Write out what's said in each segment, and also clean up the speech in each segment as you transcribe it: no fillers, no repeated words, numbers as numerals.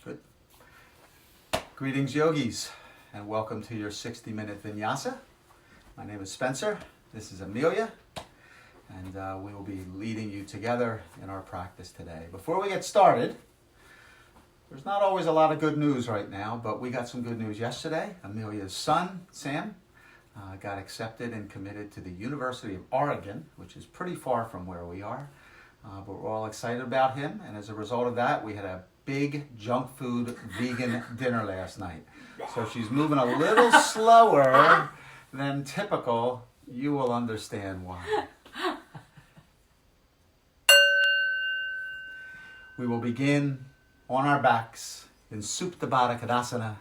Good. Greetings, yogis, and welcome to your 60-minute Vinyasa. My name is Spencer. This is Amelia, and we will be leading you together in our practice today. Before we get started, there's not always a lot of good news right now, but we got some good news yesterday. Amelia's son, Sam, got accepted and committed to the University of Oregon, which is pretty far from where we are. But we're all excited about him, and as a result of that, we had a big junk food vegan dinner last night. So she's moving a little slower than typical. You will understand why. We will begin on our backs in Supta Baddha Konasana.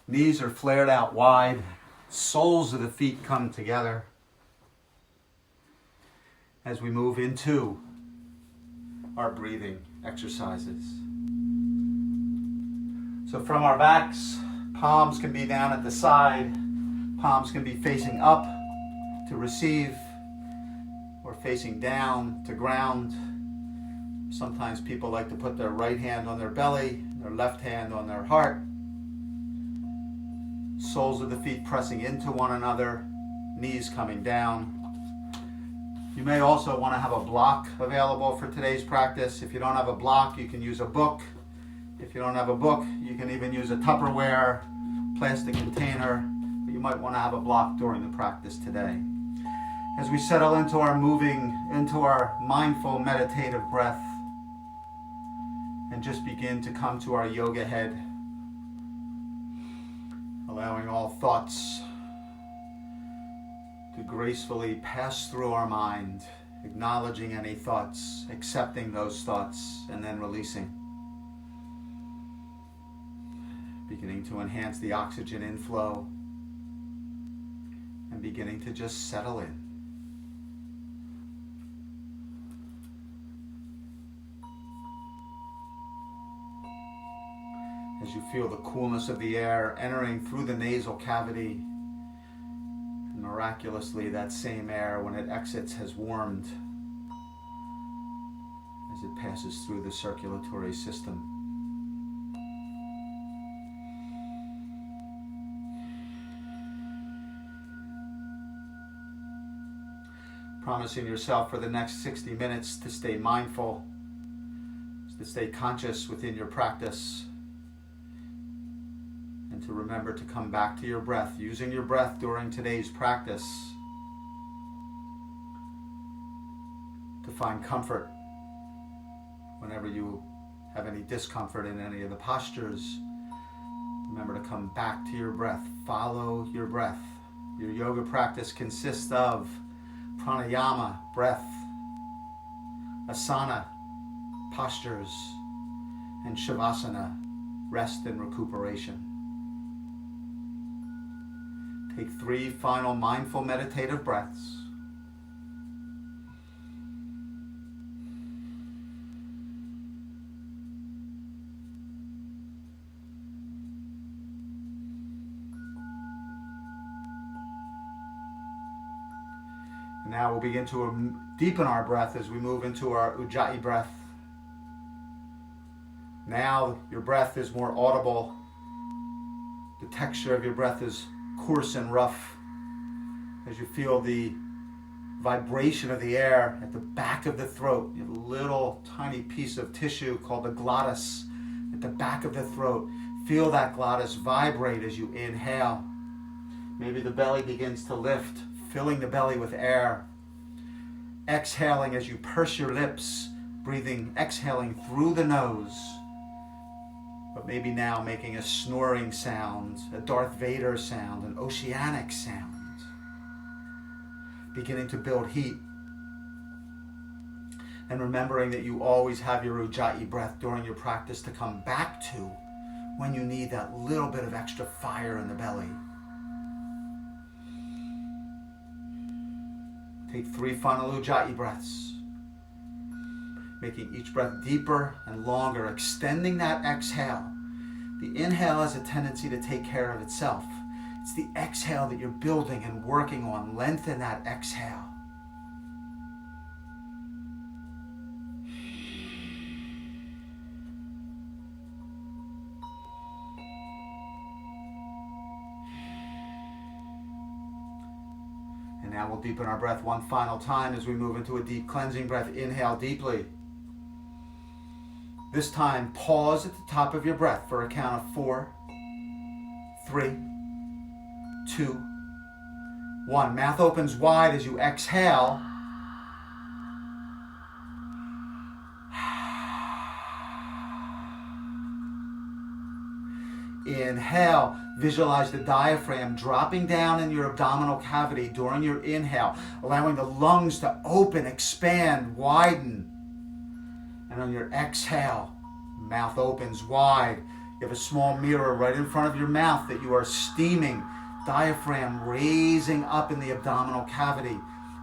Knees are flared out wide. Soles of the feet come together as we move into our breathing exercises. So from our backs, palms can be down at the side, palms can be facing up to receive, or facing down to ground. Sometimes people like to put their right hand on their belly, their left hand on their heart. Soles of the feet pressing into one another, knees coming down. You may also want to have a block available for today's practice. If you don't have a block, you can use a book. If you don't have a book, you can even use a Tupperware, plastic container. But you might want to have a block during the practice today. As we settle into our mindful meditative breath and just begin to come to our yoga head, allowing all thoughts to gracefully pass through our mind, acknowledging any thoughts, accepting those thoughts, and then releasing. Beginning to enhance the oxygen inflow and beginning to just settle in. As you feel the coolness of the air entering through the nasal cavity, and miraculously that same air, when it exits, has warmed as it passes through the circulatory system. Promising yourself for the next 60 minutes to stay mindful, to stay conscious within your practice, and to remember to come back to your breath, using your breath during today's practice to find comfort whenever you have any discomfort in any of the postures. Remember to come back to your breath. Follow your breath. Your yoga practice consists of pranayama, breath, asana, postures, and shavasana, rest and recuperation. Take 3 final mindful meditative breaths. And now we'll begin to deepen our breath as we move into our Ujjayi breath. Now your breath is more audible. The texture of your breath is coarse and rough as you feel the vibration of the air at the back of the throat. You have a little tiny piece of tissue called the glottis at the back of the throat. Feel that glottis vibrate as you inhale. Maybe the belly begins to lift, filling the belly with air. Exhaling as you purse your lips, exhaling through the nose. But maybe now making a snoring sound, a Darth Vader sound, an oceanic sound. Beginning to build heat. And remembering that you always have your Ujjayi breath during your practice to come back to when you need that little bit of extra fire in the belly. Take 3 final Ujjayi breaths. Making each breath deeper and longer, extending that exhale. The inhale has a tendency to take care of itself. It's the exhale that you're building and working on. Lengthen that exhale. Now we'll deepen our breath one final time as we move into a deep cleansing breath. Inhale deeply. This time, pause at the top of your breath for a count of 4, 3, 2, 1. Mouth opens wide as you exhale. Inhale, visualize the diaphragm dropping down in your abdominal cavity during your inhale, allowing the lungs to open, expand, widen. And on your exhale, mouth opens wide. You have a small mirror right in front of your mouth that you are steaming, diaphragm raising up in the abdominal cavity,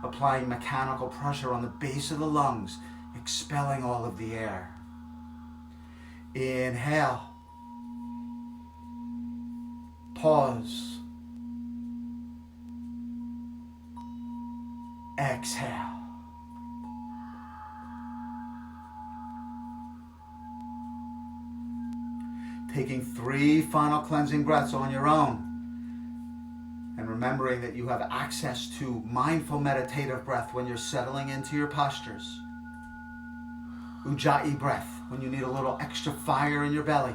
applying mechanical pressure on the base of the lungs, expelling all of the air. Inhale. Pause. Exhale. Taking 3 final cleansing breaths on your own. And remembering that you have access to mindful meditative breath when you're settling into your postures. Ujjayi breath, when you need a little extra fire in your belly.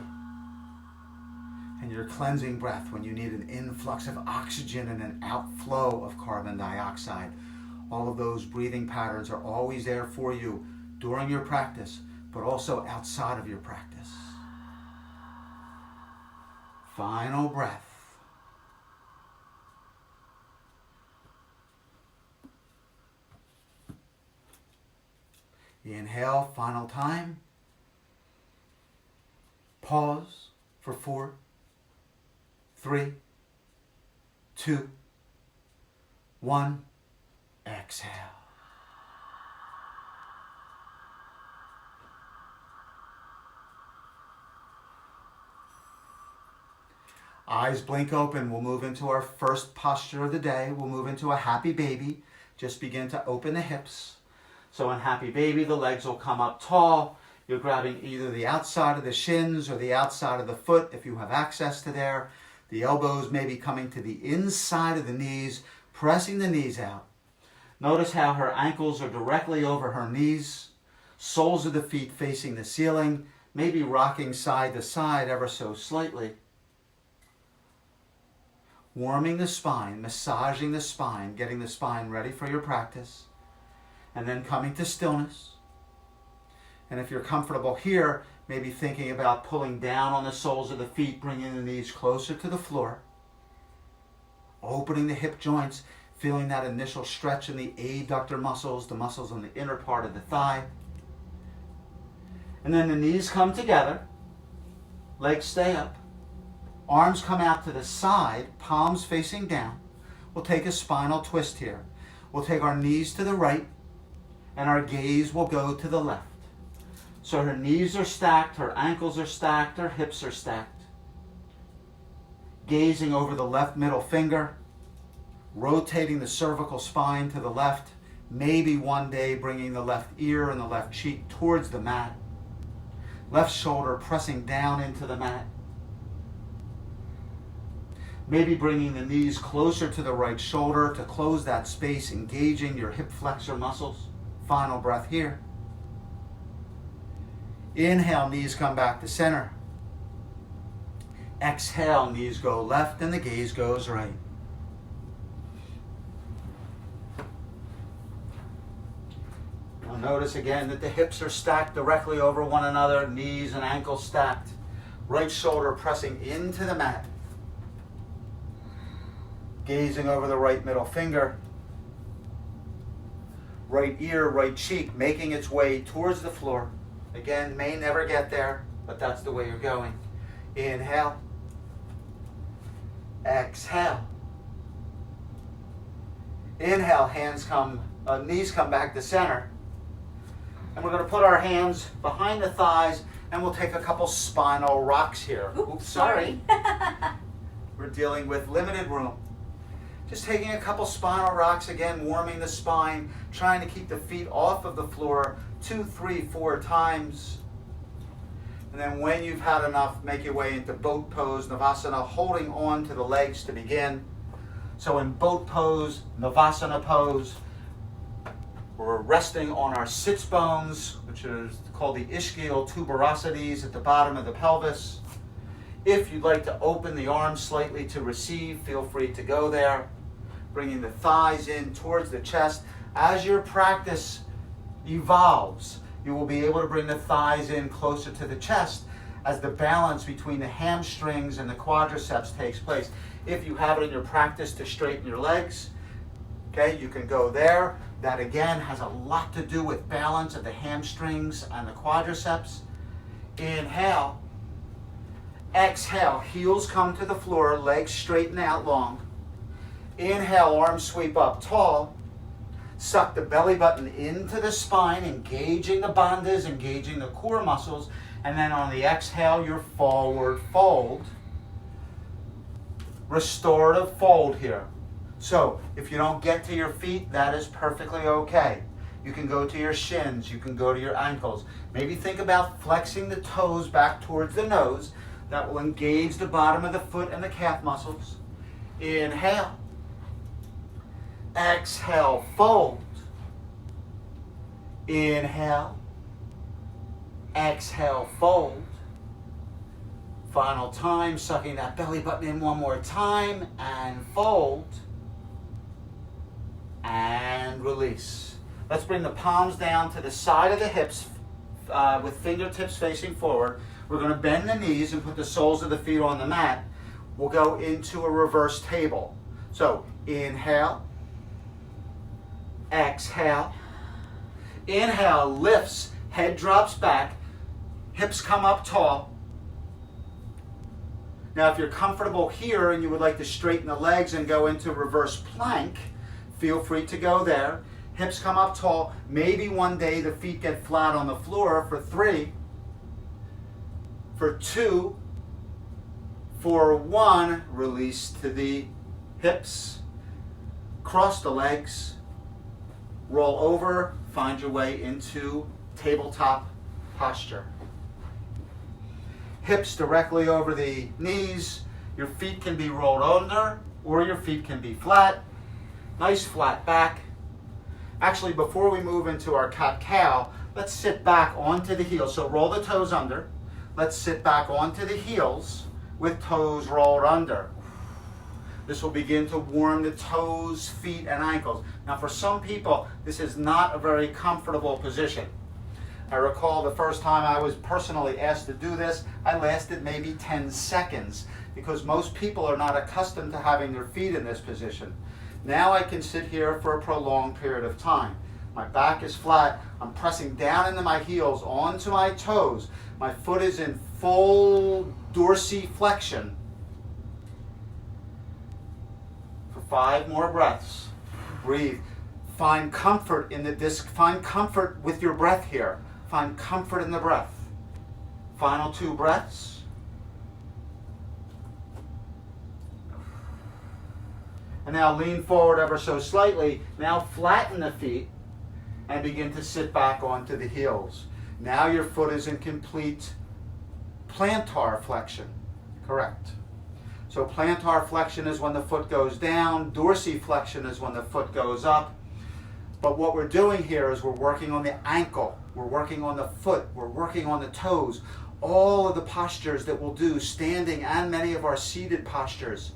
And your cleansing breath, when you need an influx of oxygen and an outflow of carbon dioxide. All of those breathing patterns are always there for you during your practice, but also outside of your practice. Final breath. Inhale, final time. Pause for 4, 3, 2, 1. Exhale. Eyes blink open. We'll move into our first posture of the day. We'll move into a happy baby. Just begin to open the hips. So in happy baby, the legs will come up tall. You're grabbing either the outside of the shins or the outside of the foot if you have access to there. The elbows may be coming to the inside of the knees, pressing the knees out. Notice how her ankles are directly over her knees, soles of the feet facing the ceiling, maybe rocking side to side ever so slightly. Warming the spine, massaging the spine, getting the spine ready for your practice, and then coming to stillness. And if you're comfortable here, maybe thinking about pulling down on the soles of the feet, bringing the knees closer to the floor, opening the hip joints, feeling that initial stretch in the adductor muscles, the muscles on the inner part of the thigh. And then the knees come together, legs stay up, arms come out to the side, palms facing down. We'll take a spinal twist here. We'll take our knees to the right, and our gaze will go to the left. So her knees are stacked, her ankles are stacked, her hips are stacked. Gazing over the left middle finger, rotating the cervical spine to the left, maybe one day bringing the left ear and the left cheek towards the mat. Left shoulder pressing down into the mat. Maybe bringing the knees closer to the right shoulder to close that space, engaging your hip flexor muscles. Final breath here. Inhale, knees come back to center. Exhale, knees go left and the gaze goes right. Now notice again that the hips are stacked directly over one another, knees and ankles stacked. Right shoulder pressing into the mat. Gazing over the right middle finger. Right ear, right cheek making its way towards the floor. Again, may never get there, but that's the way you're going. Inhale. Exhale. Inhale, knees come back to center. And we're going to put our hands behind the thighs and we'll take a couple spinal rocks here. Oops, sorry. We're dealing with limited room. Just taking a couple spinal rocks, again, warming the spine, trying to keep the feet off of the floor 2, 3, 4 times. And then when you've had enough, make your way into boat pose, Navasana, holding on to the legs to begin. So in boat pose, Navasana pose, we're resting on our sits bones, which is called the ischial tuberosities at the bottom of the pelvis. If you'd like to open the arms slightly to receive, feel free to go there. Bringing the thighs in towards the chest. As your practice evolves, you will be able to bring the thighs in closer to the chest as the balance between the hamstrings and the quadriceps takes place. If you have it in your practice to straighten your legs, okay, you can go there. That again has a lot to do with balance of the hamstrings and the quadriceps. Inhale. Exhale, heels come to the floor, legs straighten out long. Inhale, arms sweep up tall. Suck the belly button into the spine, engaging the bandhas, engaging the core muscles. And then on the exhale, your forward fold. Restorative fold here. So if you don't get to your feet, that is perfectly okay. You can go to your shins, you can go to your ankles. Maybe think about flexing the toes back towards the nose. That will engage the bottom of the foot and the calf muscles. Inhale. Exhale, fold. Inhale. Exhale, fold. Final time, sucking that belly button in one more time, and fold. And release. Let's bring the palms down to the side of the hips with fingertips facing forward. We're going to bend the knees and put the soles of the feet on the mat. We'll go into a reverse table. So inhale. Exhale. Inhale, lifts, head drops back, hips come up tall. Now if you're comfortable here and you would like to straighten the legs and go into reverse plank, feel free to go there. Hips come up tall. Maybe one day the feet get flat on the floor for 3, for 2, for 1, release to the hips, cross the legs, roll over, find your way into tabletop posture. Hips directly over the knees. Your feet can be rolled under or your feet can be flat. Nice flat back. Actually, before we move into our cat-cow, let's sit back onto the heels. So roll the toes under. Let's sit back onto the heels with toes rolled under. This will begin to warm the toes, feet, and ankles. Now for some people, this is not a very comfortable position. I recall the first time I was personally asked to do this, I lasted maybe 10 seconds because most people are not accustomed to having their feet in this position. Now I can sit here for a prolonged period of time. My back is flat. I'm pressing down into my heels onto my toes. My foot is in full dorsiflexion. For 5 more breaths. Breathe. Find comfort in the disc. Find comfort with your breath here. Find comfort in the breath. Final 2 breaths. And now lean forward ever so slightly. Now flatten the feet and begin to sit back onto the heels. Now your foot is in complete plantar flexion. Correct. So plantar flexion is when the foot goes down. Dorsiflexion is when the foot goes up. But what we're doing here is we're working on the ankle. We're working on the foot. We're working on the toes. All of the postures that we'll do, standing and many of our seated postures,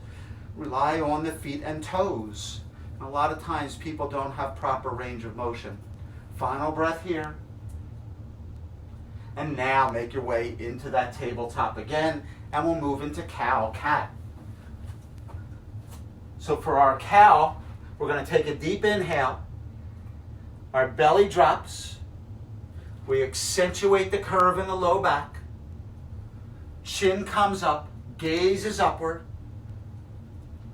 rely on the feet and toes. And a lot of times people don't have proper range of motion. Final breath here. And now make your way into that tabletop again, and we'll move into cow-cat. So for our cow, we're going to take a deep inhale. Our belly drops. We accentuate the curve in the low back. Chin comes up, gaze is upward.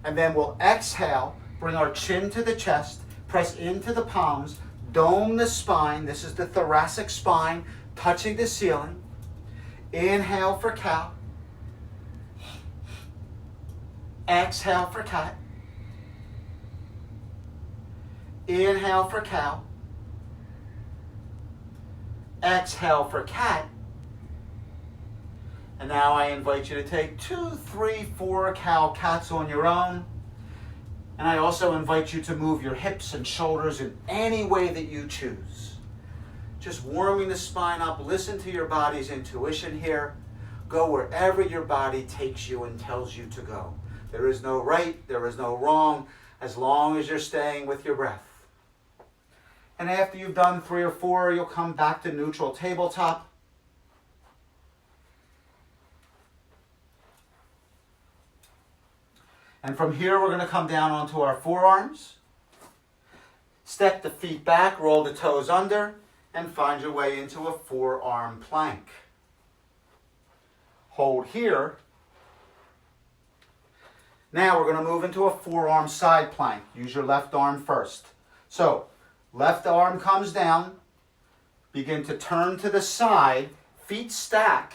And then we'll exhale, bring our chin to the chest, press into the palms, dome the spine. This is the thoracic spine touching the ceiling. Inhale for cow. Exhale for cat. Inhale for cow. Exhale for cat. And now I invite you to take 2, 3, 4 cow-cats on your own. And I also invite you to move your hips and shoulders in any way that you choose. Just warming the spine up. Listen to your body's intuition here. Go wherever your body takes you and tells you to go. There is no right, there is no wrong, as long as you're staying with your breath. And after you've done 3 or 4, you'll come back to neutral tabletop. And from here, we're going to come down onto our forearms. Step the feet back, roll the toes under, and find your way into a forearm plank. Hold here. Now we're going to move into a forearm side plank. Use your left arm first. So, left arm comes down. Begin to turn to the side. Feet stack.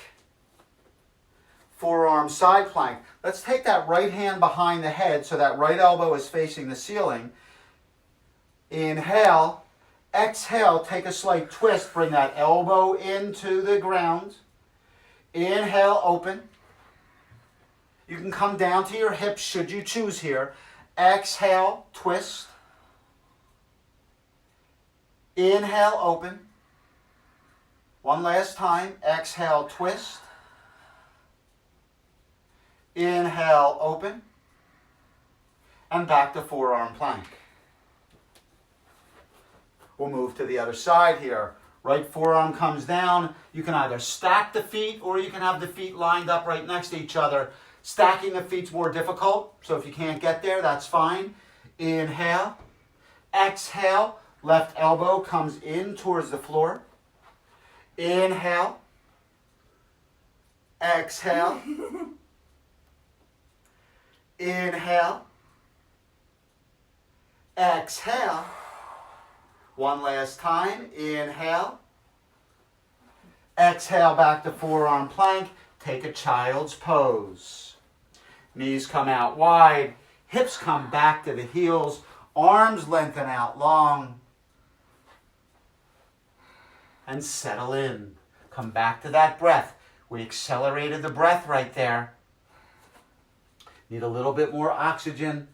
Forearm side plank. Let's take that right hand behind the head so that right elbow is facing the ceiling. Inhale. Exhale, take a slight twist. Bring that elbow into the ground. Inhale, open. You can come down to your hips should you choose here. Exhale, twist. Inhale, open. One last time. Exhale, twist. Inhale, open. And back to forearm plank. We'll move to the other side here. Right forearm comes down. You can either stack the feet or you can have the feet lined up right next to each other. Stacking the feet's more difficult, so if you can't get there, that's fine. Inhale. Exhale. Left elbow comes in towards the floor. Inhale. Exhale. Inhale. Exhale. One last time. Inhale. Exhale back to forearm plank. Take a child's pose. Knees come out wide. Hips come back to the heels. Arms lengthen out long. And settle in. Come back to that breath. We accelerated the breath right there. Need a little bit more oxygen.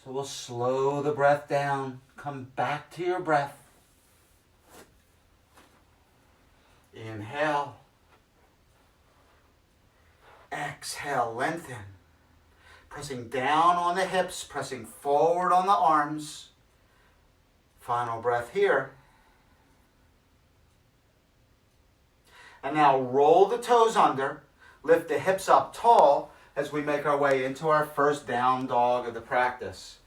So we'll slow the breath down. Come back to your breath. Inhale. Exhale, lengthen. Pressing down on the hips, pressing forward on the arms. Final breath here. And now roll the toes under. Lift the hips up tall as we make our way into our first down dog of the practice.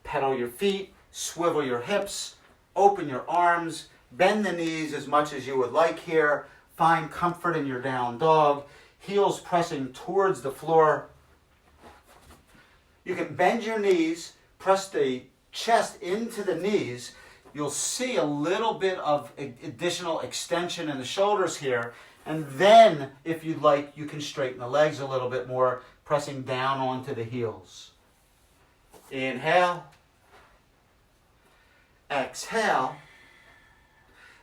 Pedal your feet, swivel your hips, open your arms, bend the knees as much as you would like here. Find comfort in your down dog. Heels pressing towards the floor. You can bend your knees, press the chest into the knees. You'll see a little bit of additional extension in the shoulders here. And then, if you'd like, you can straighten the legs a little bit more, pressing down onto the heels. Inhale. Exhale.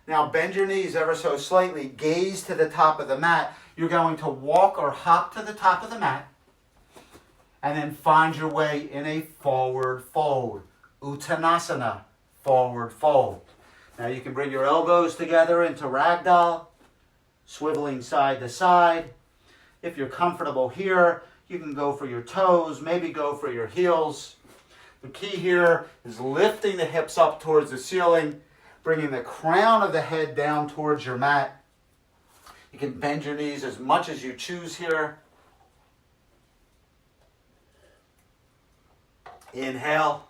Now bend your knees ever so slightly. Gaze to the top of the mat. You're going to walk or hop to the top of the mat and then find your way in a forward fold. Uttanasana, forward fold. Now you can bring your elbows together into ragdoll, swiveling side to side. If you're comfortable here, you can go for your toes, maybe go for your heels. The key here is lifting the hips up towards the ceiling, bringing the crown of the head down towards your mat. You can bend your knees as much as you choose here. Inhale.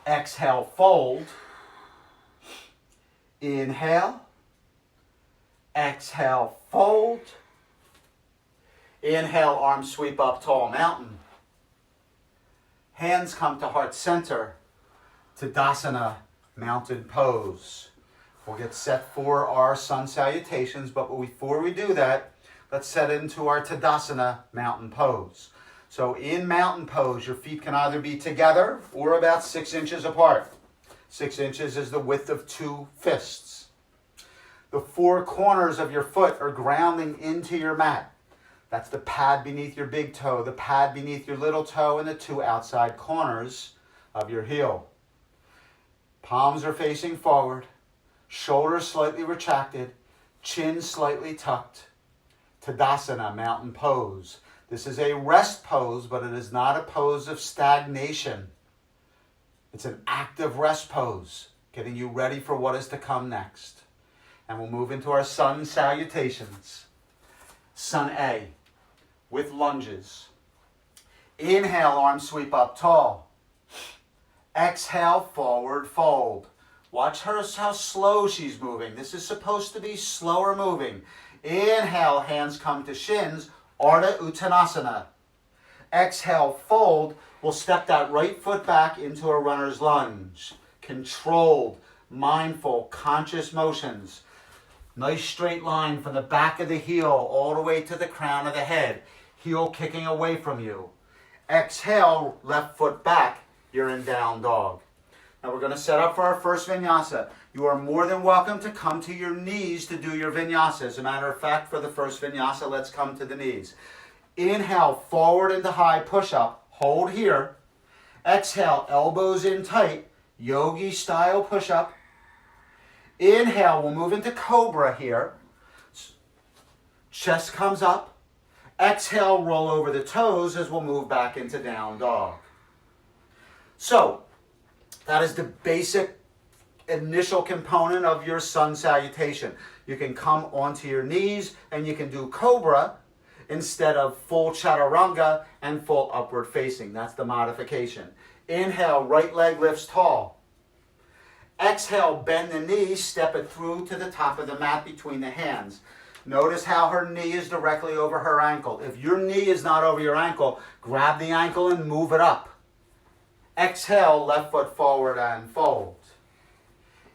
Exhale, fold. Inhale. Exhale, fold. Inhale, arms sweep up, tall mountain. Hands come to heart center. Tadasana, mountain pose. We'll get set for our sun salutations, but before we do that, let's set into our Tadasana, mountain pose. So in mountain pose, your feet can either be together or about 6 inches apart. 6 inches is the width of 2 fists. The 4 corners of your foot are grounding into your mat. That's the pad beneath your big toe, the pad beneath your little toe, and the two outside corners of your heel. Palms are facing forward, shoulders slightly retracted, chin slightly tucked. Tadasana, mountain pose. This is a rest pose, but it is not a pose of stagnation. It's an active rest pose, getting you ready for what is to come next. And we'll move into our sun salutations. Sun A, with lunges. Inhale, arm sweep up tall. Exhale, forward fold. Watch her how slow she's moving. This is supposed to be slower moving. Inhale, hands come to shins, Ardha Uttanasana. Exhale, fold. We'll step that right foot back into a runner's lunge. Controlled, mindful, conscious motions. Nice straight line from the back of the heel all the way to the crown of the head. Heel kicking away from you. Exhale, left foot back. You're in down dog. Now we're going to set up for our first vinyasa. You are more than welcome to come to your knees to do your vinyasa. As a matter of fact, for the first vinyasa, let's come to the knees. Inhale, forward into high push-up. Hold here. Exhale, elbows in tight. Yogi style push-up. Inhale, we'll move into cobra here. Chest comes up. Exhale, roll over the toes as we'll move back into down dog. So, that is the basic initial component of your sun salutation. You can come onto your knees and you can do cobra instead of full chaturanga and full upward facing. That's the modification. Inhale, right leg lifts tall. Exhale, bend the knee, step it through to the top of the mat between the hands. Notice how her knee is directly over her ankle. If your knee is not over your ankle, grab the ankle and move it up. Exhale, left foot forward and fold.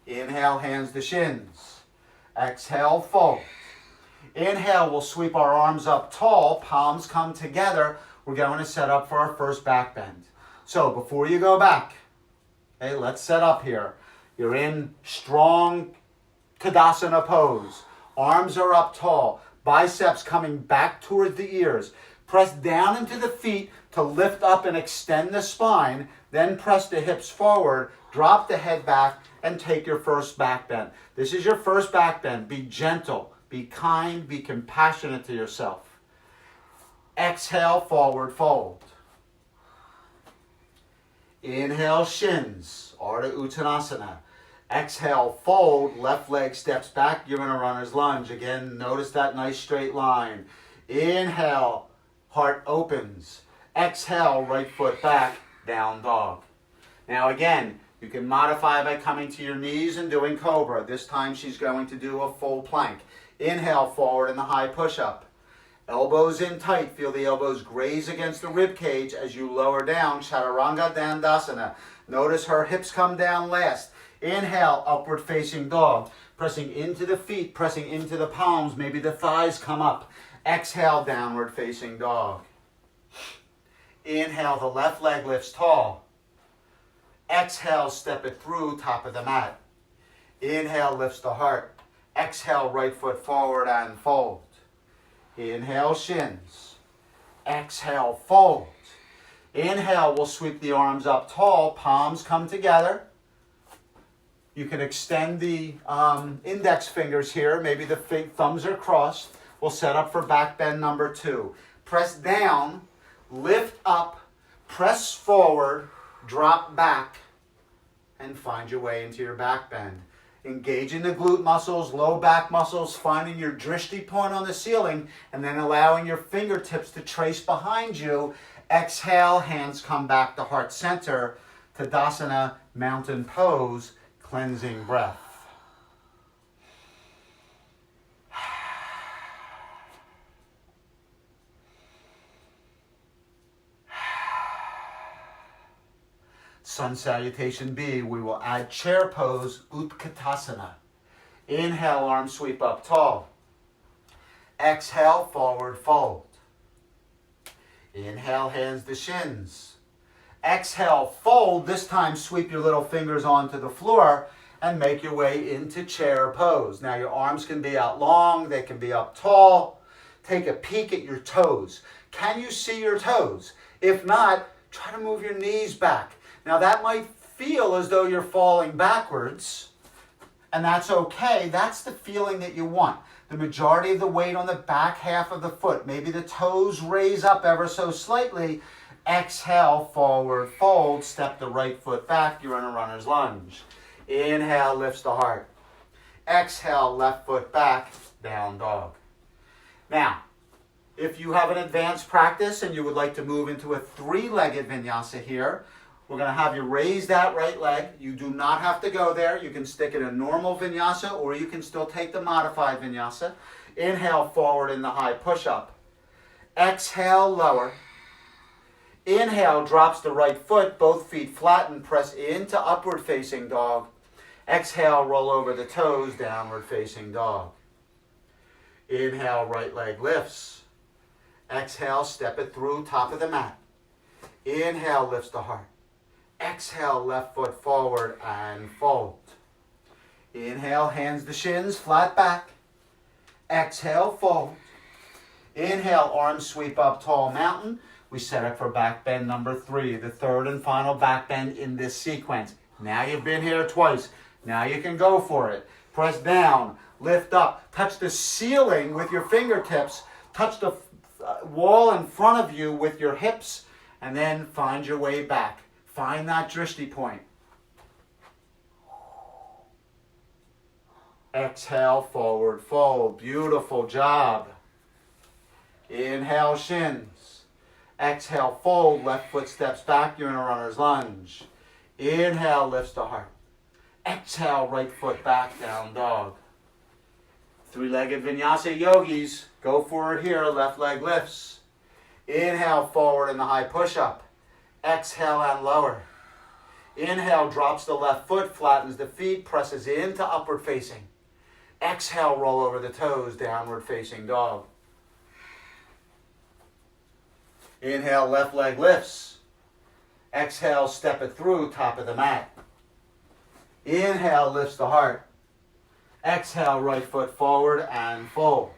Inhale, hands to shins. Exhale, fold. Inhale, we'll sweep our arms up tall, palms come together. We're going to set up for our first back bend. So before you go back, okay, let's set up here. You're in strong Tadasana pose. Arms are up tall, biceps coming back towards the ears. Press down into the feet to lift up and extend the spine. Then press the hips forward, drop the head back, and take your first back bend. This is your first back bend. Be gentle, be kind, be compassionate to yourself. Exhale, forward fold. Inhale, shins, Ardha Uttanasana. Exhale, fold, left leg steps back, you're in a runner's lunge. Again, notice that nice straight line. Inhale, heart opens. Exhale, right foot back, down dog. Now again, you can modify by coming to your knees and doing cobra. This time she's going to do a full plank. Inhale, forward in the high push-up. Elbows in tight, feel the elbows graze against the rib cage as you lower down, Chaturanga Dandasana. Notice her hips come down last. Inhale, upward facing dog. Pressing into the feet, pressing into the palms, maybe the thighs come up. Exhale, downward facing dog. Inhale, the left leg lifts tall. Exhale, step it through, top of the mat. Inhale, lifts the heart. Exhale, right foot forward and fold. Inhale, shins. Exhale, fold. Inhale, we'll sweep the arms up tall, palms come together. You can extend the index fingers here. Maybe the thumbs are crossed. We'll set up for back bend number 2. Press down, lift up, press forward, drop back, and find your way into your back bend. Engaging the glute muscles, low back muscles, finding your drishti point on the ceiling, and then allowing your fingertips to trace behind you. Exhale, hands come back to heart center. Tadasana, mountain pose. Cleansing breath. Sun salutation B, we will add chair pose, Utkatasana. Inhale, arm sweep up tall. Exhale, forward fold. Inhale, hands to shins. Exhale, fold. This time, sweep your little fingers onto the floor and make your way into chair pose. Now, your arms can be out long. They can be up tall. take a peek at your toes. Can you see your toes? If not, try to move your knees back. Now that might feel as though you're falling backwards, and that's okay. That's the feeling that you want. The majority of the weight on the back half of the foot. Maybe the toes raise up ever so slightly. Exhale, forward fold, step the right foot back. You're in a runner's lunge. Inhale, lifts the heart. Exhale, left foot back, down dog. Now, if you have an advanced practice and you would like to move into a three-legged vinyasa here, we're going to have you raise that right leg. You do not have to go there. You can stick in a normal vinyasa or you can still take the modified vinyasa. Inhale, forward in the high push-up. Exhale, lower. Inhale, drops the right foot, both feet flatten, press into upward facing dog. Exhale, roll over the toes, downward facing dog. Inhale, right leg lifts. Exhale, step it through, top of the mat. Inhale, lifts the heart. Exhale, left foot forward and fold. Inhale, hands to shins, flat back. Exhale, fold. Inhale, arms sweep up, tall mountain. We set up for back bend number 3, the third and final back bend in this sequence. Now you've been here twice. Now you can go for it. Press down, lift up, touch the ceiling with your fingertips, touch the wall in front of you with your hips, and then find your way back. Find that drishti point. Exhale, forward fold. Beautiful job. Inhale, shins. Exhale, fold. Left foot steps back. You're in a runner's lunge. Inhale, lifts the heart. Exhale, right foot back, down dog. Three-legged vinyasa yogis. Go for it here. Left leg lifts. Inhale, forward in the high push-up. Exhale and lower. Inhale, drops the left foot, flattens the feet, presses into upward facing. Exhale, roll over the toes, downward facing dog. Inhale, left leg lifts. Exhale, step it through, top of the mat. Inhale, lifts the heart. Exhale, right foot forward and fold.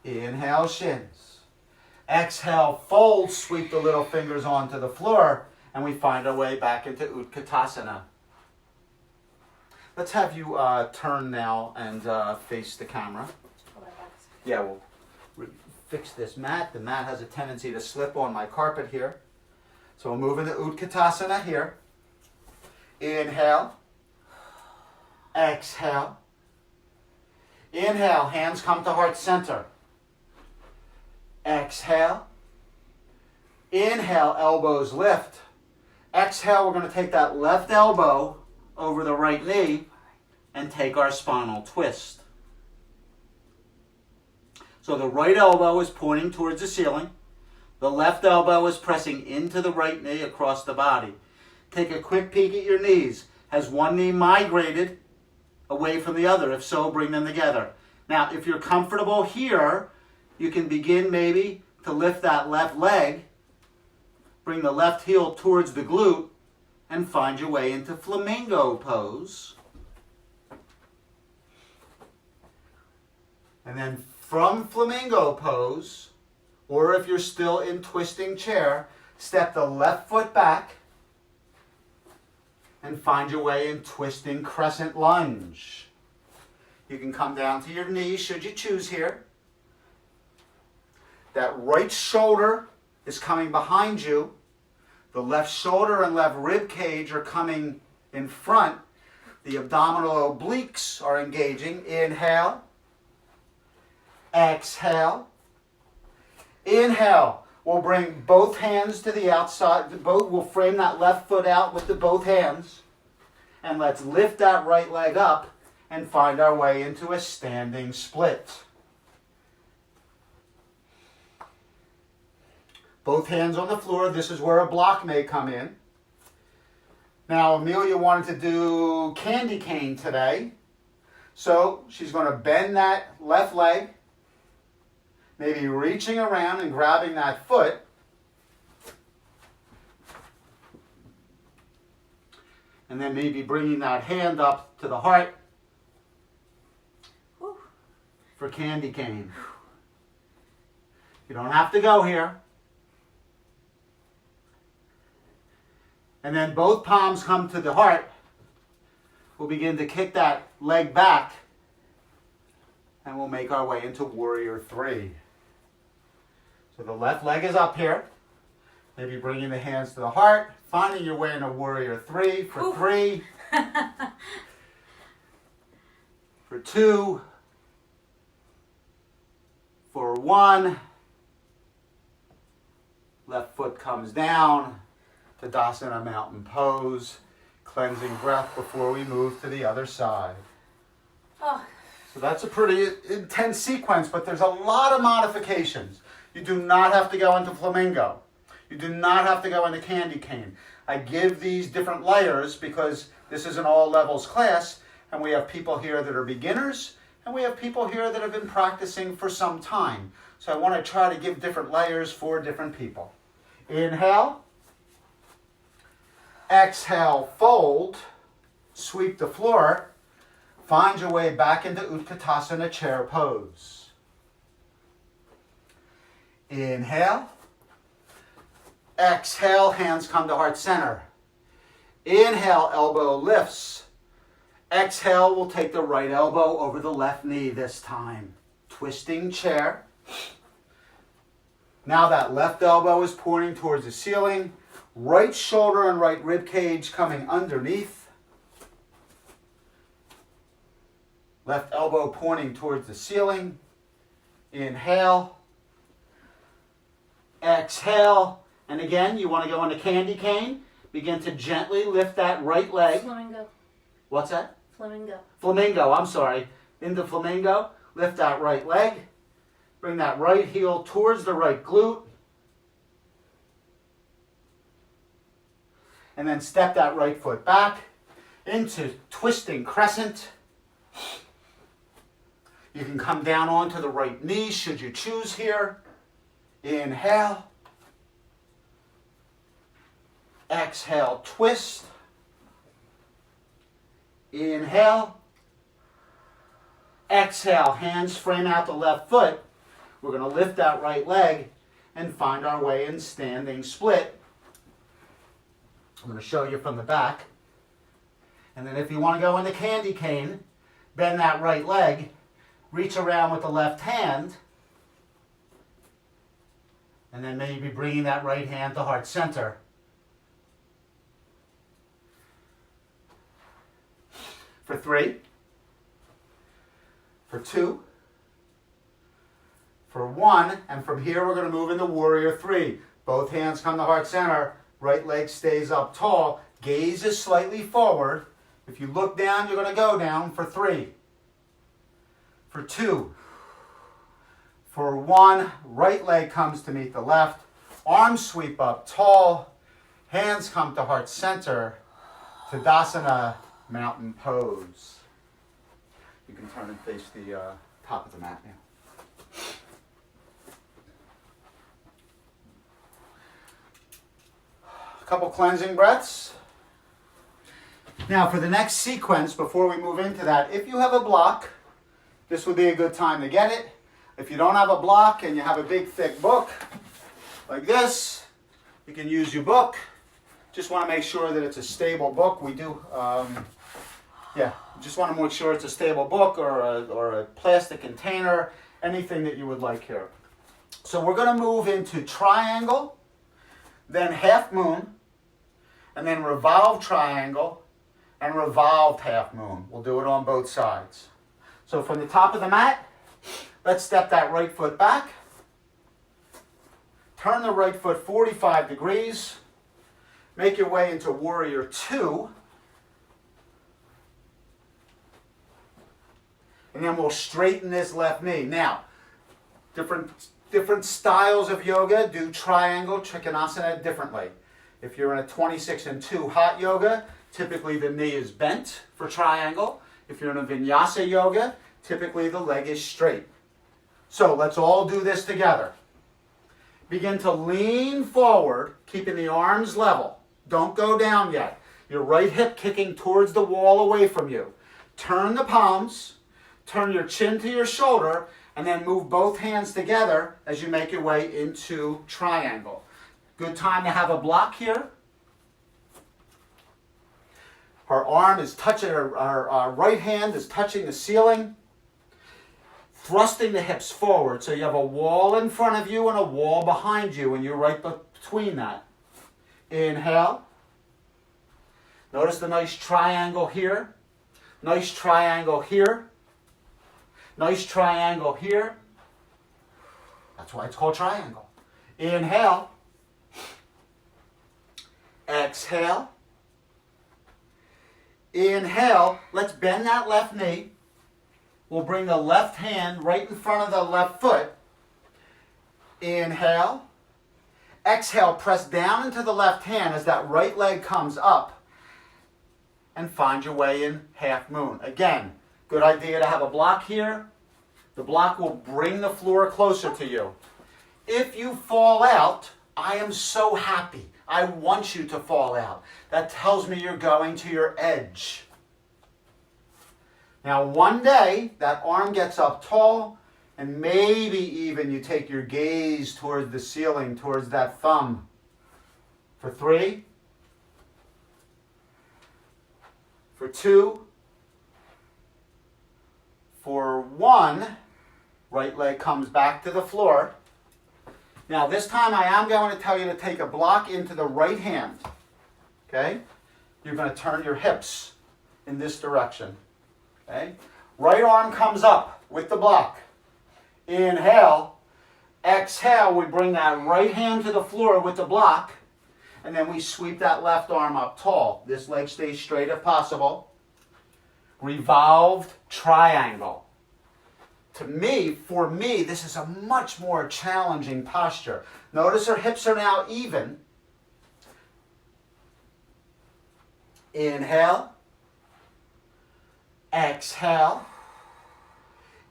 Inhale, shins. Exhale, fold, sweep the little fingers onto the floor, and we find our way back into Utkatasana. Let's have you turn now and face the camera. Yeah, we'll fix this mat. The mat has a tendency to slip on my carpet here. So we'll move into Utkatasana here. Inhale. Exhale. Inhale, hands come to heart center. Exhale. Inhale, elbows lift. Exhale, we're going to take that left elbow over the right knee and take our spinal twist. So the right elbow is pointing towards the ceiling. The left elbow is pressing into the right knee across the body. Take a quick peek at your knees. Has one knee migrated away from the other? If so, bring them together. Now, if you're comfortable here, you can begin maybe to lift that left leg, bring the left heel towards the glute, and find your way into flamingo pose. And then from flamingo pose, or if you're still in twisting chair, step the left foot back and find your way in twisting crescent lunge. You can come down to your knees should you choose here. That right shoulder is coming behind you. The left shoulder and left rib cage are coming in front. The abdominal obliques are engaging. Inhale. Exhale. Inhale. We'll bring both hands to the outside. We'll frame that left foot out with the both hands. And let's lift that right leg up and find our way into a standing split. Both hands on the floor. This is where a block may come in. Now, Amelia wanted to do candy cane today. So she's going to bend that left leg, maybe reaching around and grabbing that foot. And then maybe bringing that hand up to the heart for candy cane. You don't have to go here. And then both palms come to the heart. We'll begin to kick that leg back. And we'll make our way into warrior three. So the left leg is up here. Maybe bringing the hands to the heart. Finding your way into warrior three for Ooh. 3. For 2. For 1. Left foot comes down. Tadasana mountain pose. Cleansing breath before we move to the other side. Oh. So that's a pretty intense sequence, but there's a lot of modifications. You do not have to go into flamingo. You do not have to go into candy cane. I give these different layers because this is an all levels class, and we have people here that are beginners, and we have people here that have been practicing for some time. So I want to try to give different layers for different people. Inhale. Exhale, fold. Sweep the floor. Find your way back into Utkatasana chair pose. Inhale. Exhale, hands come to heart center. Inhale, elbow lifts. Exhale, we'll take the right elbow over the left knee this time. Twisting chair. Now that left elbow is pointing towards the ceiling. Right shoulder and right rib cage coming underneath. Left elbow pointing towards the ceiling. Inhale. Exhale. And again, you want to go into candy cane. Begin to gently lift that right leg. Flamingo. What's that? Flamingo. Flamingo, I'm sorry. Into flamingo. Lift that right leg. Bring that right heel towards the right glute. And then step that right foot back into twisting crescent. You can come down onto the right knee should you choose here. Inhale. Exhale, twist. Inhale. Exhale, hands frame out the left foot. We're going to lift that right leg and find our way in standing split. I'm going to show you from the back. And then if you want to go into candy cane, bend that right leg. Reach around with the left hand, and then maybe bringing that right hand to heart center. For 3, for 2, for 1, and from here we're going to move into warrior 3. Both hands come to heart center, right leg stays up tall, gaze is slightly forward. If you look down, you're going to go down for 3. For 2, for 1, right leg comes to meet the left, arms sweep up tall, hands come to heart center, Tadasana mountain pose. You can turn and face the top of the mat now. A couple cleansing breaths. Now for the next sequence, before we move into that, if you have a block, this would be a good time to get it. If you don't have a block and you have a big thick book like this, you can use your book. Just want to make sure that it's a stable book. We do, just want to make sure it's a stable book or a plastic container, anything that you would like here. So we're going to move into triangle, then half moon, and then revolved triangle, and revolved half moon. We'll do it on both sides. So from the top of the mat, let's step that right foot back. Turn the right foot 45 degrees. Make your way into warrior 2. And then we'll straighten this left knee. Now, different styles of yoga do triangle, trikonasana differently. If you're in a 26 and 2 hot yoga, typically the knee is bent for triangle. If you're in a Vinyasa yoga, typically the leg is straight. So let's all do this together. Begin to lean forward, keeping the arms level. Don't go down yet. Your right hip kicking towards the wall away from you. Turn the palms, turn your chin to your shoulder, And then move both hands together as you make your way into triangle. Good time to have a block here. Her arm is touching, her right hand is touching the ceiling, thrusting the hips forward. So you have a wall in front of you and a wall behind you, and you're right between that. Inhale. Notice the nice triangle here. Nice triangle here. Nice triangle here. That's why it's called triangle. Inhale. Exhale. Inhale. Let's bend that left knee. We'll bring the left hand right in front of the left foot. Inhale. Exhale. Press down into the left hand as that right leg comes up. And find your way in half moon. Again, good idea to have a block here. The block will bring the floor closer to you. If you fall out, I am so happy. I want you to fall out. That tells me you're going to your edge. Now one day, that arm gets up tall, and maybe even you take your gaze towards the ceiling, towards that thumb. For 3. For 2. For 1. Right leg comes back to the floor. Now this time I am going to tell you to take a block into the right hand. Okay? You're going to turn your hips in this direction. Okay? Right arm comes up with the block. Inhale. Exhale. We bring that right hand to the floor with the block. And then we sweep that left arm up tall. This leg stays straight if possible. Revolved triangle. For me, this is a much more challenging posture. Notice her hips are now even. Inhale. Exhale.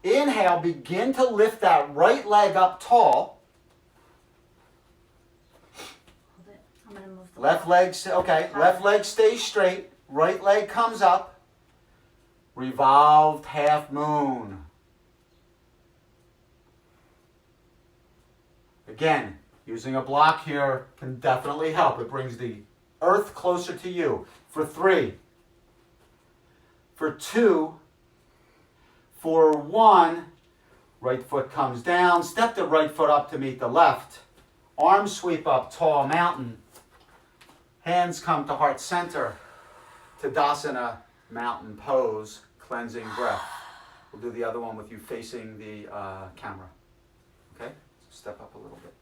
Inhale, begin to lift that right leg up tall. Hold it. I'm going to move the Left leg, okay, left leg stays straight. Right leg comes up. Revolved half moon. Again, using a block here can definitely help. It brings the earth closer to you. For 3. For 2. For 1. Right foot comes down. Step the right foot up to meet the left. Arms sweep up, tall mountain. Hands come to heart center. Tadasana, mountain pose, cleansing breath. We'll do the other one with you facing the camera. Okay? Step up a little bit.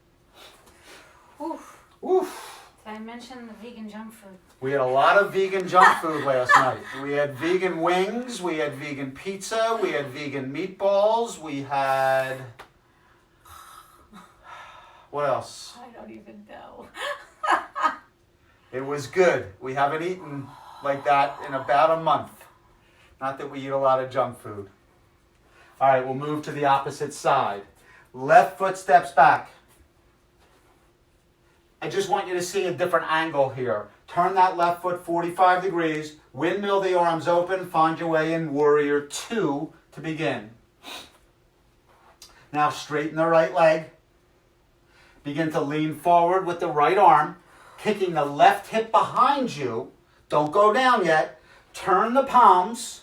Oof. Oof. Did I mention the vegan junk food? We had a lot of vegan junk food last night. We had vegan wings, we had vegan pizza, we had vegan meatballs, we had... What else? I don't even know. It was good. We haven't eaten like that in about a month. Not that we eat a lot of junk food. All right, we'll move to the opposite side. Left foot steps back. I just want you to see a different angle here. Turn that left foot 45 degrees. Windmill the arms open. Find your way in Warrior 2 to begin. Now straighten the right leg. Begin to lean forward with the right arm. Kicking the left hip behind you. Don't go down yet. Turn the palms.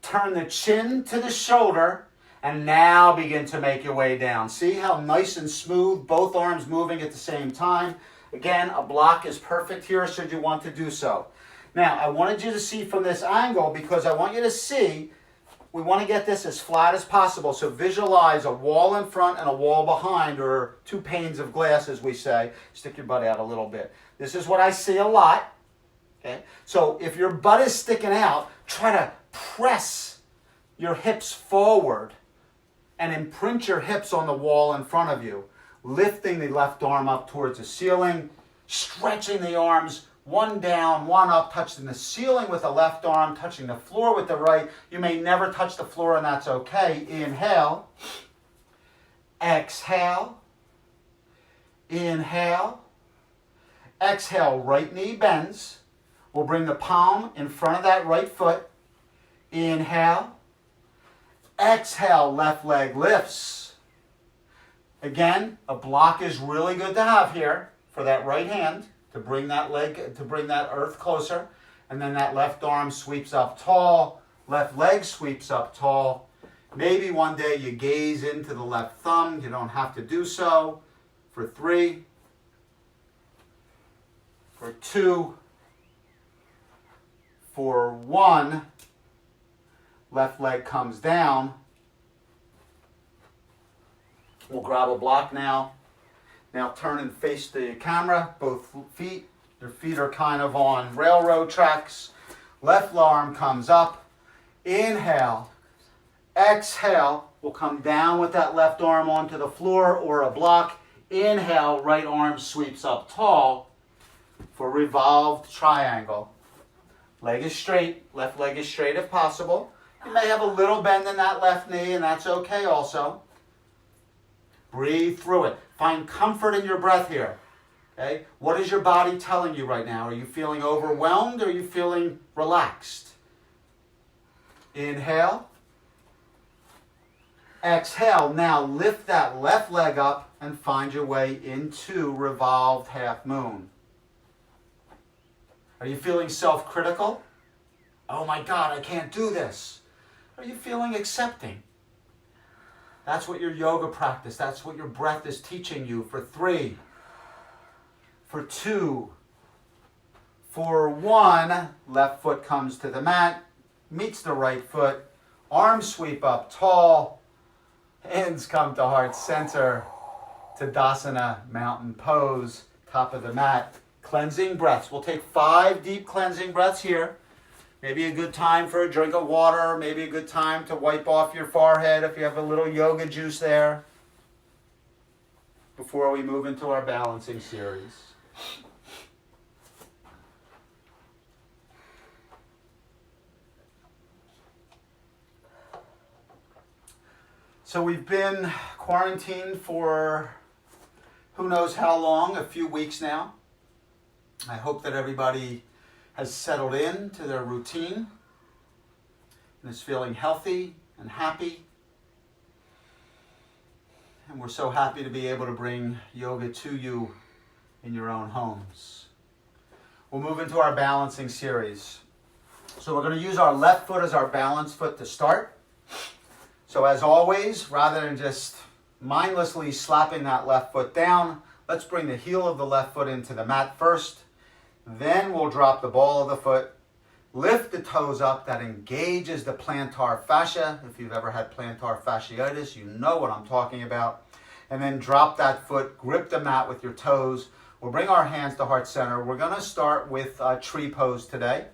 Turn the chin to the shoulder. And now begin to make your way down. See how nice and smooth, both arms moving at the same time. Again, a block is perfect here should you want to do so. Now, I wanted you to see from this angle because I want you to see, we want to get this as flat as possible. So visualize a wall in front and a wall behind, or 2 panes of glass, as we say. Stick your butt out a little bit. This is what I see a lot. Okay? So if your butt is sticking out, try to press your hips forward and imprint your hips on the wall in front of you, lifting the left arm up towards the ceiling, stretching the arms, one down, one up, touching the ceiling with the left arm, touching the floor with the right. You may never touch the floor, and that's okay. Inhale. Exhale. Inhale. Exhale, right knee bends. We'll bring the palm in front of that right foot. Inhale. Exhale, left leg lifts. Again, a block is really good to have here for that right hand to bring that leg, to bring that earth closer. And then that left arm sweeps up tall, left leg sweeps up tall. Maybe one day you gaze into the left thumb. You don't have to do so. For 3, for 2, for 1, left leg comes down. We'll grab a block now. Now turn and face the camera, both feet. Your feet are kind of on railroad tracks. Left arm comes up. Inhale. Exhale. We'll come down with that left arm onto the floor or a block. Inhale, right arm sweeps up tall for revolved triangle. Leg is straight. Left leg is straight if possible. You may have a little bend in that left knee, and that's okay also. Breathe through it. Find comfort in your breath here. Okay? What is your body telling you right now? Are you feeling overwhelmed or are you feeling relaxed? Inhale. Exhale. Now lift that left leg up and find your way into revolved half moon. Are you feeling self-critical? Oh my God, I can't do this. Are you feeling accepting? That's what your yoga practice, that's what your breath is teaching you. For 3, for 2, for 1, left foot comes to the mat, meets the right foot, arms sweep up tall, hands come to heart center, Tadasana, mountain pose, top of the mat. Cleansing breaths. We'll take 5 deep cleansing breaths here. Maybe a good time for a drink of water. Maybe a good time to wipe off your forehead if you have a little yoga juice there. Before we move into our balancing series. So we've been quarantined for who knows how long, a few weeks now. I hope that everybody has settled in to their routine and is feeling healthy and happy. And we're so happy to be able to bring yoga to you in your own homes. We'll move into our balancing series. So we're going to use our left foot as our balance foot to start. So as always, rather than just mindlessly slapping that left foot down, let's bring the heel of the left foot into the mat first. Then we'll drop the ball of the foot, lift the toes up. That engages the plantar fascia. If you've ever had plantar fasciitis, you know what I'm talking about. And then drop that foot, grip the mat with your toes. We'll bring our hands to heart center. We're going to start with tree pose today.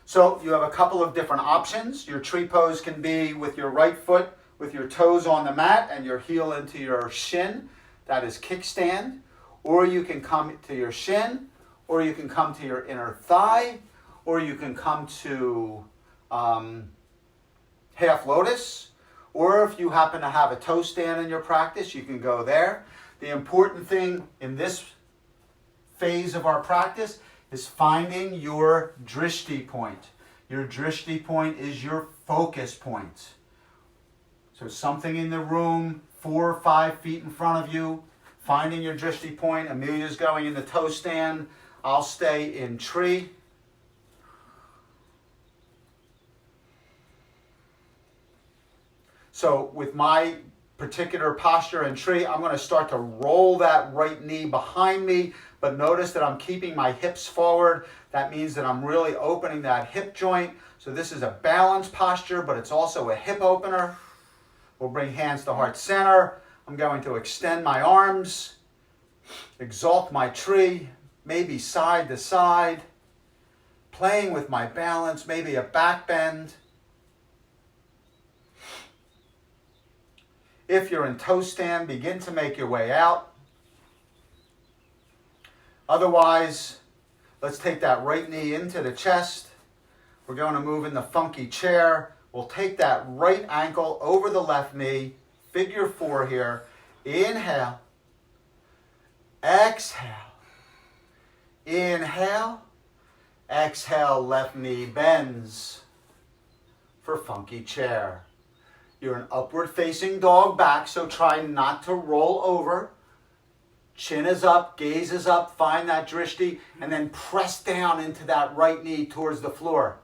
So you have a couple of different options. Your tree pose can be with your right foot, with your toes on the mat and your heel into your shin. That is kickstand. Or you can come to your shin, or you can come to your inner thigh, or you can come to half lotus, or if you happen to have a toe stand in your practice, you can go there. The important thing in this phase of our practice is finding your drishti point. Your drishti point is your focus point. So something in the room, 4 or 5 feet in front of you, finding your drishti point. Amelia's going in the toe stand. I'll stay in tree. So with my particular posture in tree, I'm going to start to roll that right knee behind me, but notice that I'm keeping my hips forward. That means that I'm really opening that hip joint. So this is a balanced posture, but it's also a hip opener. We'll bring hands to heart center. I'm going to extend my arms, exalt my tree, maybe side to side, playing with my balance, maybe a back bend. If you're in toe stand, begin to make your way out. Otherwise, let's take that right knee into the chest. We're going to move in the funky chair. We'll take that right ankle over the left knee, figure 4 here. Inhale, exhale. Inhale, exhale, left knee bends for funky chair. You're an upward facing dog back, so try not to roll over. Chin is up, gaze is up, find that drishti, and then press down into that right knee towards the floor.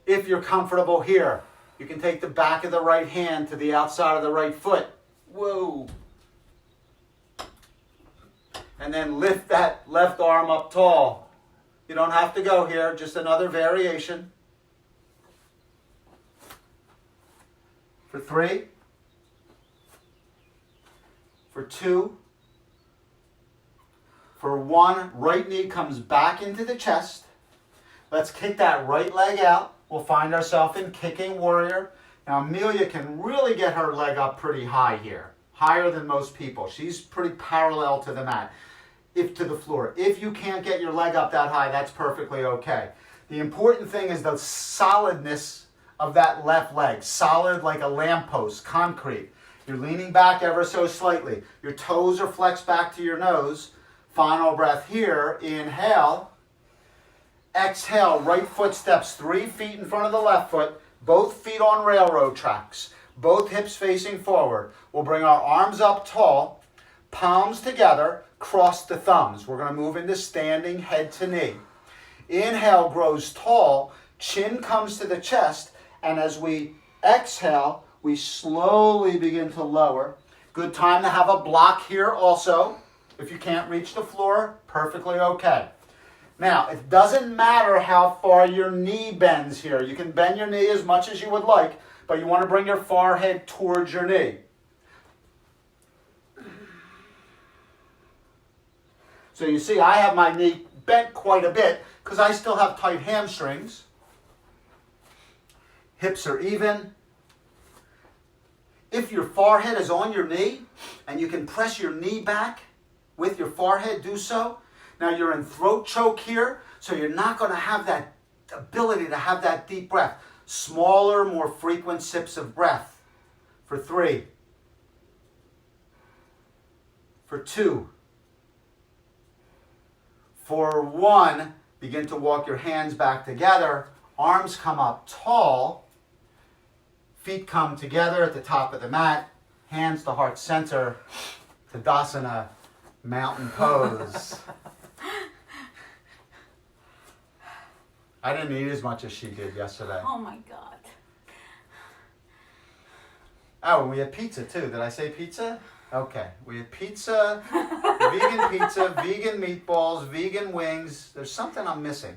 If you're comfortable here, you can take the back of the right hand to the outside of the right foot. Whoa. And then lift that left arm up tall. You don't have to go here, just another variation. For 3. For 2. For 1, right knee comes back into the chest. Let's kick that right leg out. We'll find ourselves in kicking warrior. Now Amelia can really get her leg up pretty high here. Higher than most people. She's pretty parallel to the mat. To the floor. If you can't get your leg up that high, that's perfectly okay. The important thing is the solidness of that left leg. Solid like a lamppost, concrete. You're leaning back ever so slightly. Your toes are flexed back to your nose. Final breath here. Inhale. Exhale. Right foot steps 3 feet in front of the left foot. Both feet on railroad tracks. Both hips facing forward. We'll bring our arms up tall. Palms together. Cross the thumbs. We're going to move into standing head to knee. Inhale grows tall. Chin comes to the chest. And as we exhale, we slowly begin to lower. Good time to have a block here also. If you can't reach the floor, perfectly okay. Now, it doesn't matter how far your knee bends here. You can bend your knee as much as you would like, but you want to bring your forehead towards your knee. So you see, I have my knee bent quite a bit because I still have tight hamstrings. Hips are even. If your forehead is on your knee and you can press your knee back with your forehead, do so. Now you're in throat choke here, so you're not going to have that ability to have that deep breath. Smaller, more frequent sips of breath. For 3. For 2. For 1, begin to walk your hands back together. Arms come up tall. Feet come together at the top of the mat. Hands to heart center. Tadasana, mountain pose. I didn't eat as much as she did yesterday. Oh my God. Oh, and we had pizza too. Did I say pizza? Okay. We had pizza, vegan meatballs, vegan wings. There's something I'm missing.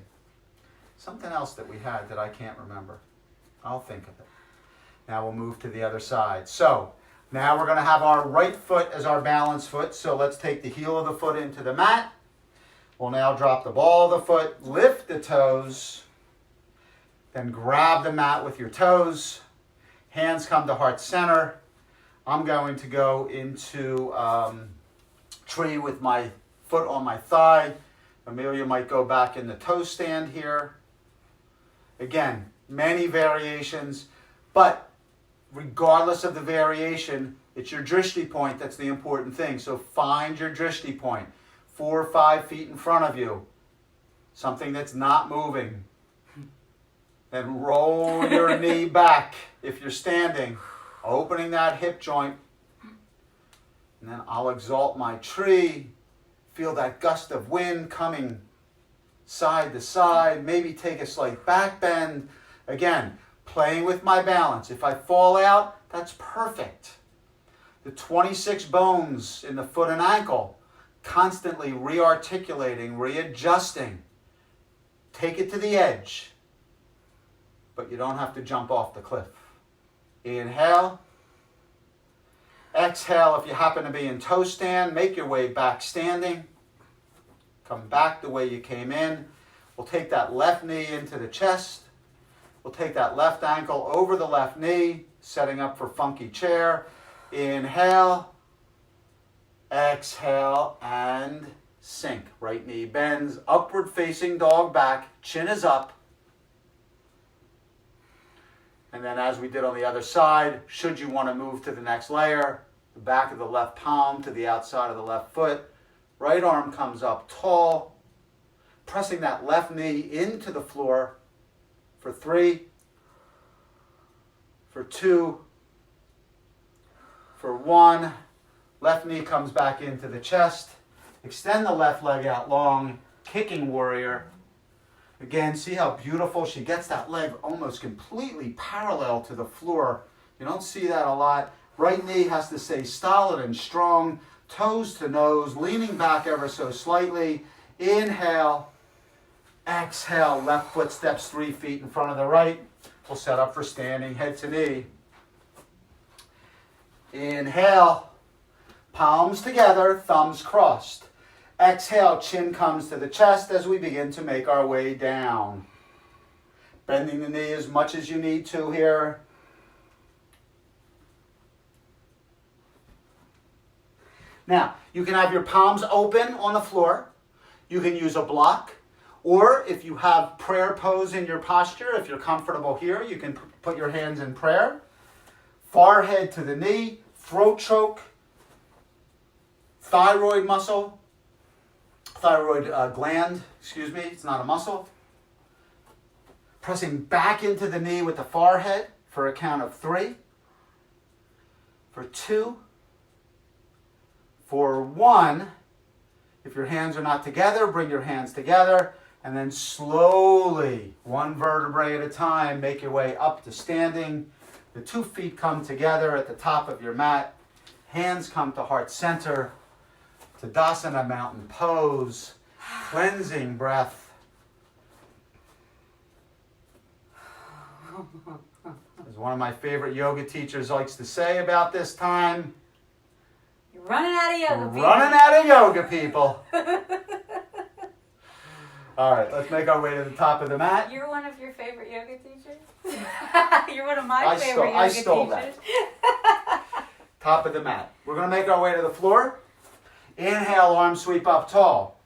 Something else that we had that I can't remember. I'll think of it. Now we'll move to the other side. So now we're going to have our right foot as our balance foot. So let's take the heel of the foot into the mat. We'll now drop the ball of the foot, lift the toes, then grab the mat with your toes. Hands come to heart center. I'm going to go into tree with my foot on my thigh. Amelia might go back in the toe stand here. Again, many variations, but regardless of the variation, it's your drishti point that's the important thing. So find your drishti point. 4 or 5 feet in front of you. Something that's not moving. Then roll your knee back if you're standing. Opening that hip joint. And then I'll exalt my tree. Feel that gust of wind coming side to side. Maybe take a slight back bend. Again, playing with my balance. If I fall out, that's perfect. The 26 bones in the foot and ankle. Constantly rearticulating, readjusting. Take it to the edge. But you don't have to jump off the cliff. Inhale. Exhale. If you happen to be in toe stand, make your way back standing. Come back the way you came in. We'll take that left knee into the chest. We'll take that left ankle over the left knee, setting up for funky chair. Inhale. Exhale and sink. Right knee bends, upward facing dog back, chin is up. And then as we did on the other side, should you want to move to the next layer, the back of the left palm to the outside of the left foot, right arm comes up tall, pressing that left knee into the floor for 3, for 2, for 1. Left knee comes back into the chest. Extend the left leg out long, kicking warrior. Again, see how beautiful she gets that leg almost completely parallel to the floor. You don't see that a lot. Right knee has to stay solid and strong, toes to nose, leaning back ever so slightly. Inhale, exhale, left foot steps 3 feet in front of the right. We'll set up for standing, head to knee. Inhale, palms together, thumbs crossed. Exhale, chin comes to the chest as we begin to make our way down. Bending the knee as much as you need to here. Now, you can have your palms open on the floor. You can use a block. Or if you have prayer pose in your posture, if you're comfortable here, you can put your hands in prayer. Forehead to the knee, throat choke, thyroid muscle, thyroid gland, excuse me, it's not a muscle. Pressing back into the knee with the forehead for a count of 3, for 2, for 1. If your hands are not together, bring your hands together, and then slowly, 1 vertebrae at a time, make your way up to standing. The 2 feet come together at the top of your mat. Hands come to heart center. Tadasana, mountain pose. Cleansing breath. As one of my favorite yoga teachers likes to say about this time, You're running out of yoga, we're people. running out of yoga, people. All right, let's make our way to the top of the mat. You're one of your favorite yoga teachers? You're one of my favorite yoga I stole teachers. that. Top of the mat. We're going to make our way to the floor. Inhale, arms sweep up tall.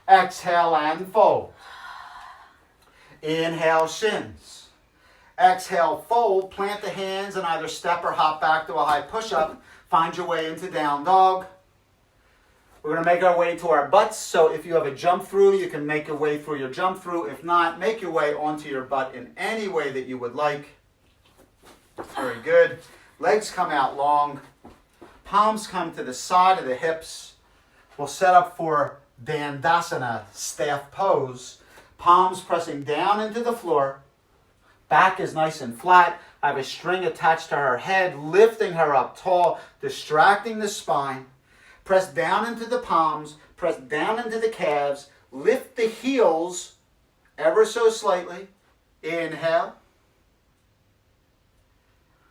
Exhale and fold. Inhale, shins. Exhale, fold. Plant the hands and either step or hop back to a high push-up. Find your way into down dog. We're going to make our way to our butts. So if you have a jump through, you can make your way through your jump through. If not, make your way onto your butt in any way that you would like. Very good. Legs come out long. Palms come to the side of the hips. We'll set up for Dandasana, staff pose. Palms pressing down into the floor. Back is nice and flat. I have a string attached to her head, lifting her up tall, distracting the spine. Press down into the palms, press down into the calves, lift the heels ever so slightly. Inhale.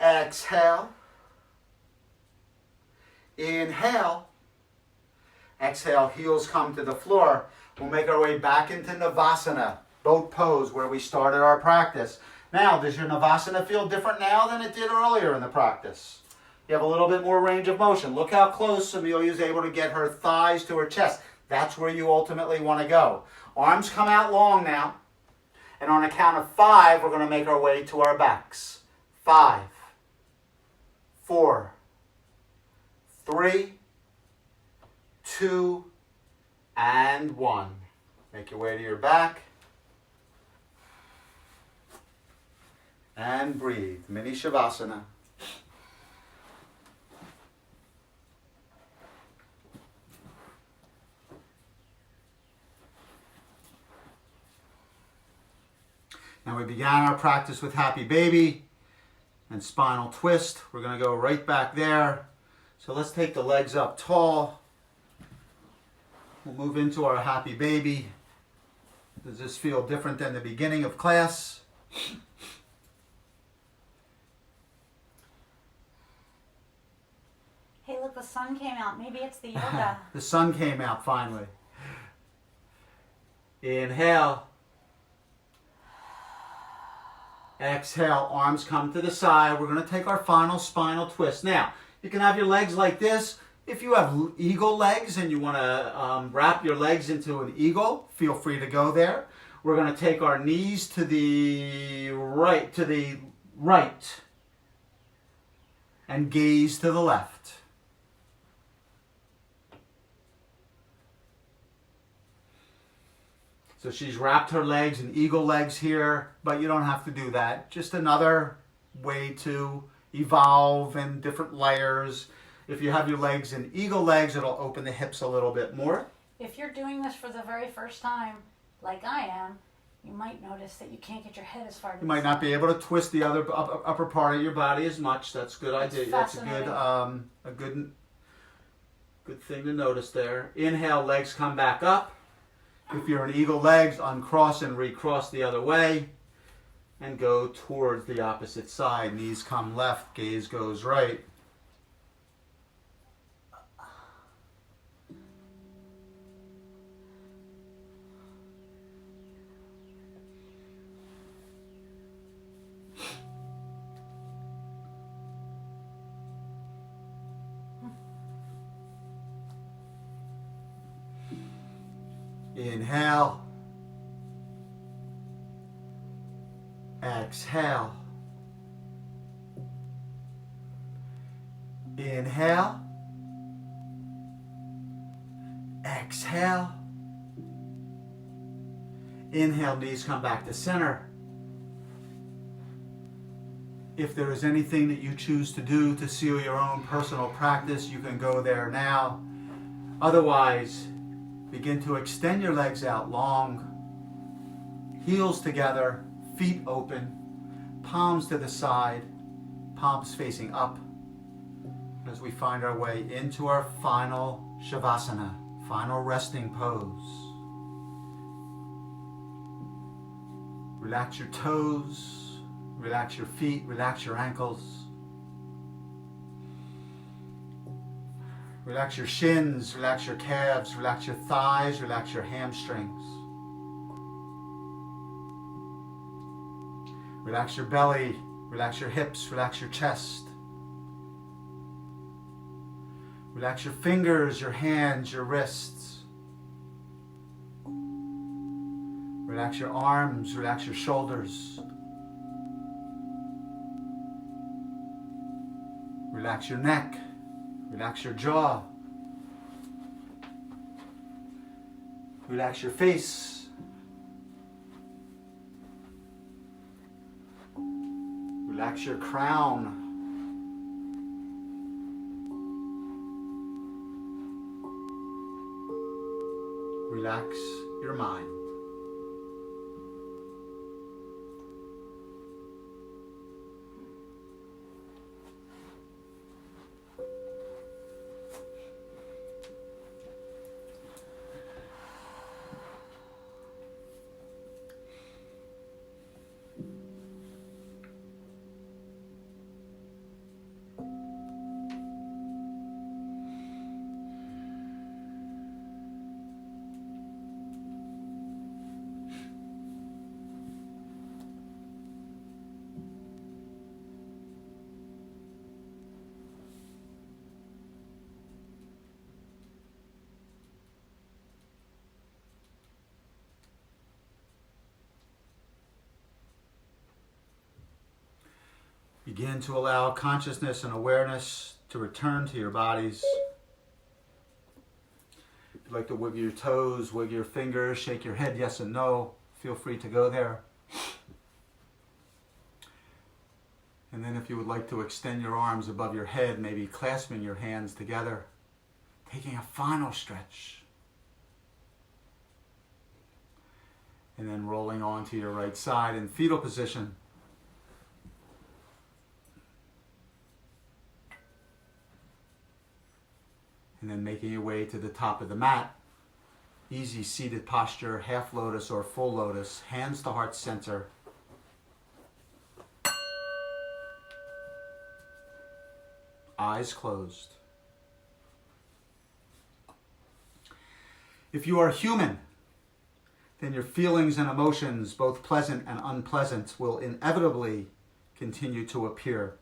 Exhale. Inhale. Exhale, heels come to the floor. We'll make our way back into Navasana, boat pose, where we started our practice. Now, does your Navasana feel different now than it did earlier in the practice? You have a little bit more range of motion. Look how close Amelia is able to get her thighs to her chest. That's where you ultimately want to go. Arms come out long now. And on a count of 5, we're going to make our way to our backs. 5, 4, 3, 2, and 1. Make your way to your back. And breathe. Mini Shavasana. Now we began our practice with Happy Baby and spinal twist. We're going to go right back there. So let's take the legs up tall. We'll move into our Happy Baby. Does this feel different than the beginning of class? Hey, look, the sun came out. Maybe it's the yoga. The sun came out finally. Inhale. Exhale, arms come to the side. We're going to take our final spinal twist. Now, you can have your legs like this. If you have eagle legs and you want to wrap your legs into an eagle, feel free to go there. We're going to take our knees to the right, and gaze to the left. So she's wrapped her legs in eagle legs here, but you don't have to do that. Just another way to evolve in different layers. If you have your legs in eagle legs, it'll open the hips a little bit more. If you're doing this for the very first time, like I am, you might notice that you can't get your head as far to You might not be able to twist the other upper part of your body as much. That's a good idea. That's a good thing to notice there. Inhale, legs come back up. If you're in eagle legs, uncross and recross the other way and go towards the opposite side. Knees come left, gaze goes right. Inhale. Exhale. Inhale. Exhale. Inhale, knees come back to center. If there is anything that you choose to do to seal your own personal practice, you can go there now. Otherwise, begin to extend your legs out long, heels together, feet open, palms to the side, palms facing up, as we find our way into our final Shavasana, final resting pose. Relax your toes, relax your feet, relax your ankles. Relax your shins, relax your calves, relax your thighs, relax your hamstrings. Relax your belly, relax your hips, relax your chest. Relax your fingers, your hands, your wrists. Relax your arms, relax your shoulders. Relax your neck. Relax your jaw. Relax your face. Relax your crown. Relax your mind. Begin to allow consciousness and awareness to return to your bodies. If you'd like to wiggle your toes, wiggle your fingers, shake your head yes and no, feel free to go there. And then if you would like to extend your arms above your head, maybe clasping your hands together, taking a final stretch. And then rolling onto your right side in fetal position. And then making your way to the top of the mat. Easy seated posture, half lotus or full lotus, hands to heart center. Eyes closed. If you are human, then your feelings and emotions, both pleasant and unpleasant, will inevitably continue to appear.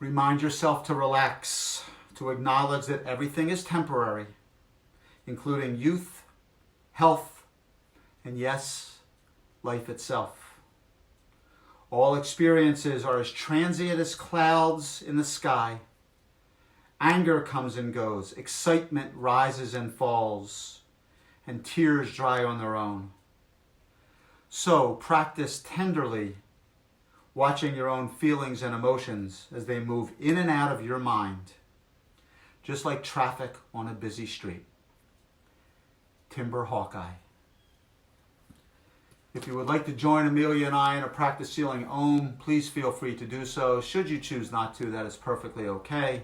Remind yourself to relax, to acknowledge that everything is temporary, including youth, health, and yes, life itself. All experiences are as transient as clouds in the sky. Anger comes and goes, excitement rises and falls, and tears dry on their own. So practice tenderly watching your own feelings and emotions as they move in and out of your mind, just like traffic on a busy street. Timber Hawkeye. If you would like to join Amelia and I in a practice sealing Om, please feel free to do so. Should you choose not to, that is perfectly okay.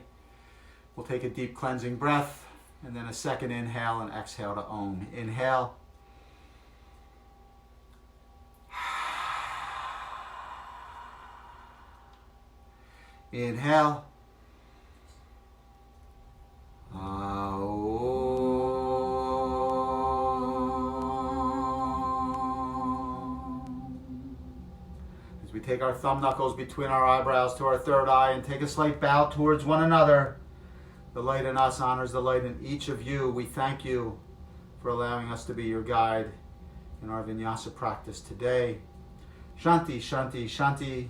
We'll take a deep cleansing breath and then a second inhale and exhale to Om. Inhale. Inhale. As we take our thumb knuckles between our eyebrows to our third eye and take a slight bow towards one another, the light in us honors the light in each of you. We thank you for allowing us to be your guide in our Vinyasa practice today. Shanti, Shanti, Shanti.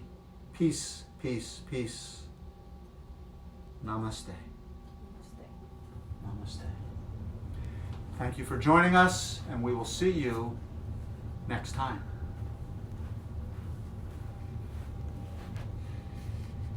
Peace, peace, peace. Namaste. Namaste. Thank you for joining us, and we will see you next time.